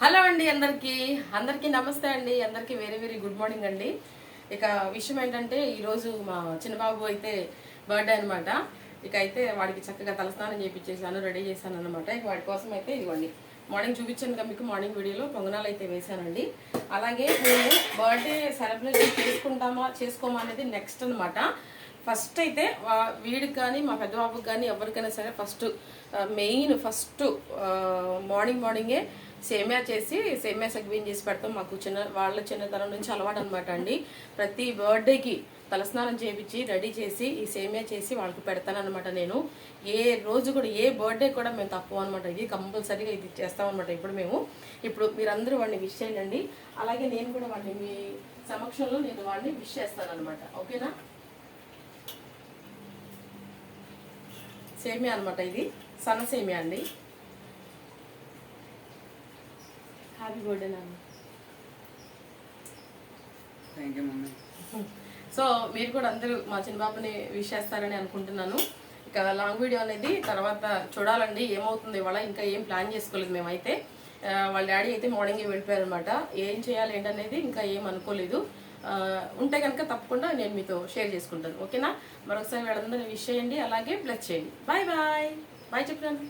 Hello అండి, అందరికీ నమస్తే అండి. అందరికీ వెరీ వెరీ గుడ్ మార్నింగ్ అండి. ఇక విషయం ఏంటంటే ఈరోజు మా చిన్నబాబు అయితే బర్త్డే అనమాట. ఇక అయితే వాడికి చక్కగా తలస్నానం చేయించేసాను, రెడీ చేశాను అనమాట. ఇక వాడి కోసం అయితే ఇదిగోండి మార్నింగ్ చూపించాను కదా మీకు, మార్నింగ్ వీడియోలో పొంగనాలు అయితే వేశానండి. అలాగే మేము బర్త్డే సెలబ్రేషన్ చేసుకోమా అనేది నెక్స్ట్ అనమాట. ఫస్ట్ అయితే వీడికి కానీ మా పెద్ద బాబుకి కానీ ఎవరికైనా సరే ఫస్ట్ మార్నింగే సేమియా సగ్బీన్ చేసి పెడతాం. మాకు చిన్నతనం నుంచి అలవాటు అనమాట అండి. ప్రతి బర్త్డేకి తలస్నానం చేయించి రెడీ చేసి ఈ సేమియా చేసి వాళ్ళకి పెడతాను అనమాట. నేను ఏ రోజు కూడా ఏ బర్త్డే కూడా మేము తప్పు అనమాట. ఇది కంపల్సరీగా ఇది చేస్తామన్నమాట. ఇప్పుడు మీరందరూ వాడిని విష్ చేయండి. అలాగే నేను కూడా వాడిని మీ సమక్షంలో నేను వాడిని విష్ చేస్తాను అనమాట. ఓకేనా? సేమియా అనమాట, ఇది సన్న సేమియా అండి. హ్యాపీ బర్త్డే నాన్న. Thank you mummy. సో మీరు కూడా అందరూ మా చిన్నబాబుని విష్ చేస్తారని అనుకుంటున్నాను. ఇక లాంగ్ వీడియో అనేది తర్వాత చూడాలండి ఏమవుతుంది. ఇవాళ ఇంకా ఏం ప్లాన్ చేసుకోలేదు మేమైతే. వాళ్ళ డాడీ అయితే మార్నింగే వెళ్ళిపోయారు అనమాట. ఏం చేయాలి ఏంటనేది ఇంకా ఏం అనుకోలేదు. ఉంటే కనుక తప్పకుండా నేను మీతో షేర్ చేసుకుంటాను. ఓకేనా? మరొకసారి వాళ్ళందరూ విష్ చేయండి, అలాగే బ్లెస్ చేయండి. బాయ్ బాయ్ బాయ్ చెప్పాను.